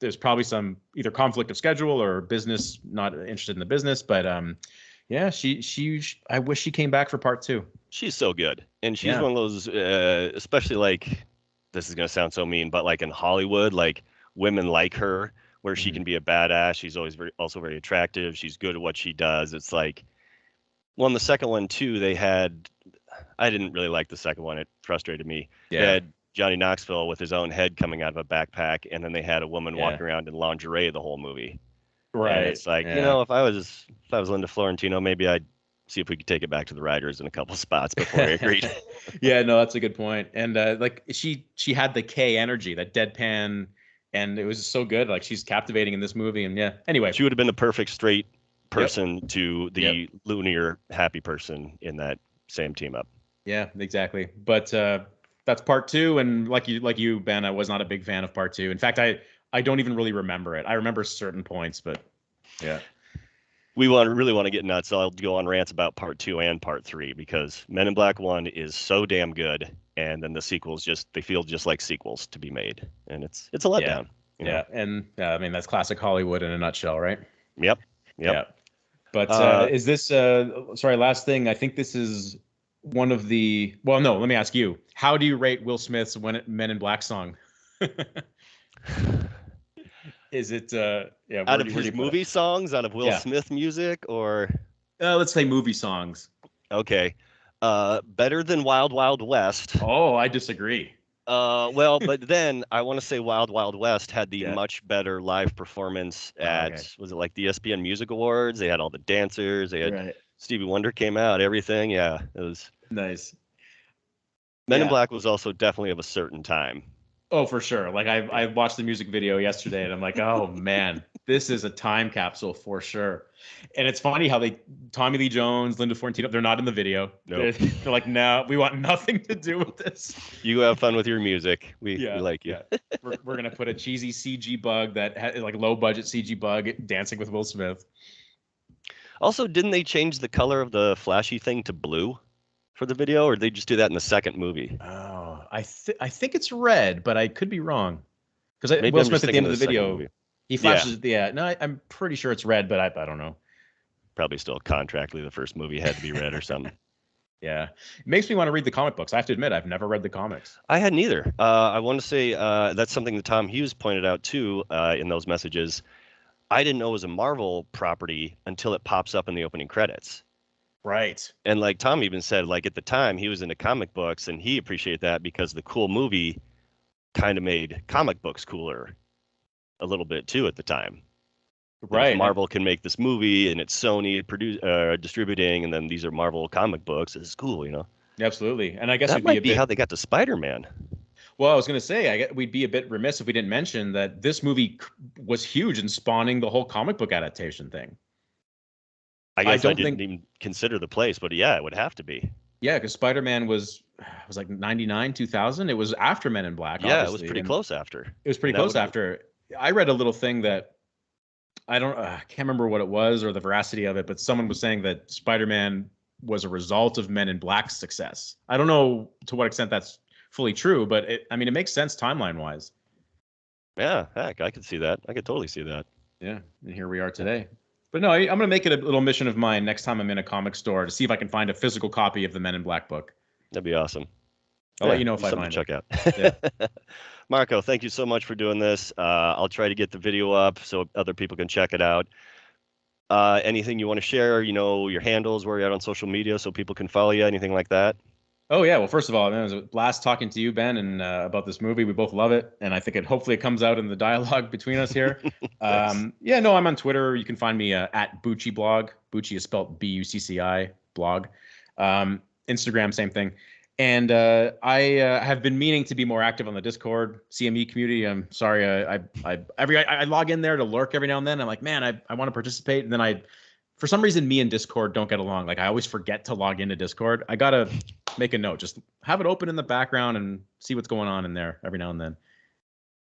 There's probably some either conflict of schedule or business, not interested in the business. But yeah, I wish she came back for part two. she's so good, and she's Yeah. one of those, especially like this is gonna sound so mean, but like in Hollywood, like women like her, where she Mhm. can be a badass. She's always also very attractive. She's good at what she does. It's like, well, in the second one too, I didn't really like the second one. It frustrated me. They Yeah. had Johnny Knoxville with his own head coming out of a backpack, and then they had a woman Yeah. walking around in lingerie the whole movie. And Right. it's like, Yeah. if I was Linda Florentino, maybe I'd see if we could take it back to the writers in a couple spots before I agreed. Yeah, no, that's a good point. And like she had the K energy, that deadpan, and it was so good. Like she's captivating in this movie. And yeah. Anyway. She would have been the perfect straight Yep. person to Yep. the loonier happy person in that same team up. Yeah, exactly. But that's part two, and like you, Ben, I was not a big fan of part two. In fact, I don't even really remember it. I remember certain points, but yeah. We really want to get nuts. So I'll go on rants about part two and part three because Men in Black One is so damn good, and then the sequels they feel just like sequels to be made, and it's a Yeah. letdown. You know. Yeah. And I mean that's classic Hollywood in a nutshell, right? Yep. Yep. Yeah. But Uh, is this sorry, last thing, I think this is one of the well, no, let me ask you. How do you rate Will Smith's Men in Black song? Is it yeah, out of where do his you put it? movie songs, out of Will Yeah. Smith music, or Let's say movie songs. okay, better than Wild Wild West. Oh, I disagree. Well, but then I want to say Wild Wild West had the Yeah. much better live performance Okay. at, was it like the ESPN Music Awards? They had all the dancers, they had Right. Stevie Wonder came out, everything. Yeah, it was. Nice. Men in Yeah. Black was also definitely of a certain time. Oh, for sure. Like Yeah. I watched the music video yesterday and I'm like, oh man, this is a time capsule for sure. And it's funny how Tommy Lee Jones, Linda Fortino, they're not in the video. Nope. They're like, no, we want nothing to do with this. You have fun with your music. We Yeah, like you. yeah. We're gonna put a cheesy CG bug that like low budget CG bug dancing with Will Smith. Also, didn't they change the color of the flashy thing to blue for the video, or did they just do that in the second movie? Oh, I think it's red, but I could be wrong. Because Maybe Will I'm just Smith at the thinking end of of the the second video, movie. he Yeah, flashes. Yeah, no, I'm pretty sure it's red, but I don't know. probably still contractually the first movie had to be red or something. Yeah, it makes me want to read the comic books. I have to admit, I've never read the comics. I hadn't either. I want to say that's something that Tom Hughes pointed out too in those messages. I didn't know it was a Marvel property until it pops up in the opening credits. Right. And like Tom even said, like at the time he was into comic books and he appreciated that because the cool movie kind of made comic books cooler a little bit too at the time. That if Right. Marvel can make this movie and it's Sony distributing, and then these are Marvel comic books, it's cool, you know. Absolutely. And I guess That it'd be a might be how bit. they got to Spider-Man. Well, I was going to say, we'd be a bit remiss if we didn't mention that this movie was huge in spawning the whole comic book adaptation thing. I I guess I don't didn't think. even consider the place, but yeah, it would have to be. Yeah, because Spider-Man was like 99, 2000. It was after Men in Black, Yeah, it was obviously, pretty and close after. it was pretty And that close would after. I read a little thing that I can't remember what it was or the veracity of it, but someone was saying that Spider-Man was a result of Men in Black's success. I don't know to what extent that's fully true, but I mean, it makes sense timeline-wise. yeah, heck, I could see that. I could totally see that. Yeah, and here we are today. But no, I'm going to make it a little mission of mine next time I'm in a comic store to see if I can find a physical copy of the Men in Black book. That'd be awesome. I'll let you know Be if I something to find check it. out. Yeah. Marco, thank you so much for doing this. I'll try to get the video up so other people can check it out. Anything you want to share, your handles, where you're at on social media so people can follow you, anything like that? Oh yeah. Well, first of all, man, it was a blast talking to you, Ben, and about this movie. We both love it, and I think hopefully it comes out in the dialogue between us here. Thanks. Yeah, no, I'm on Twitter. You can find me at Bucci blog. Bucci is spelled Bucci blog. Instagram, same thing. And I have been meaning to be more active on the Discord CME community. I'm sorry, I log in there to lurk every now and then. I'm like, man, I want to participate, and then for some reason, me and Discord don't get along. Like I always forget to log into Discord. I gotta make a note, just have it open in the background and see what's going on in there every now and then.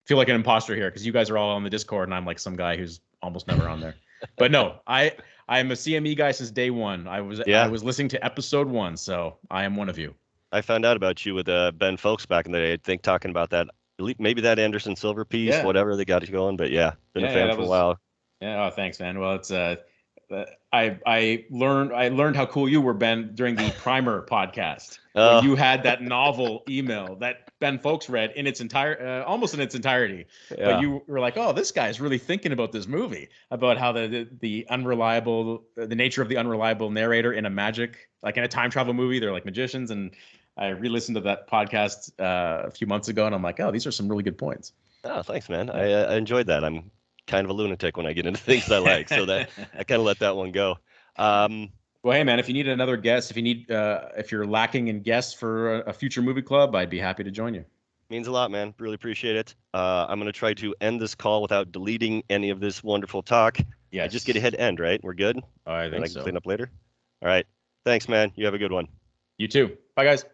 Feel like an imposter here because you guys are all on the Discord and I'm like some guy who's almost never on there. But no, I'm a CME guy since day one. I was listening to episode 1, so I am one of you. I found out about you with Ben Folks back in the day. I think talking about that, maybe that Anderson Silver piece, Yeah. whatever they got you going. But yeah, been a Yeah, fan for a while. Yeah, oh, thanks, man. Well, it's I learned how cool you were, Ben, during the Primer podcast when you had that novel email that Ben Folks read in its almost in its entirety. Yeah. But you were like, "Oh, this guy's really thinking about this movie, about how the unreliable, the nature of the unreliable narrator in a time travel movie. They're like magicians." And I re-listened to that podcast a few months ago, and I'm like, "Oh, these are some really good points." Oh, thanks, man. I enjoyed that. I'm kind of a lunatic when I get into things I like. So that I kind of let that one go. Well, hey man, if you need another guest, if you're lacking in guests for a future movie club, I'd be happy to join you. Means a lot, man. Really appreciate it. I'm going to try to end this call without deleting any of this wonderful talk. Yes. I just get a hit end, right? We're good? I And think I can so. clean up later. All right. Thanks, man. You have a good one. You too. Bye, guys.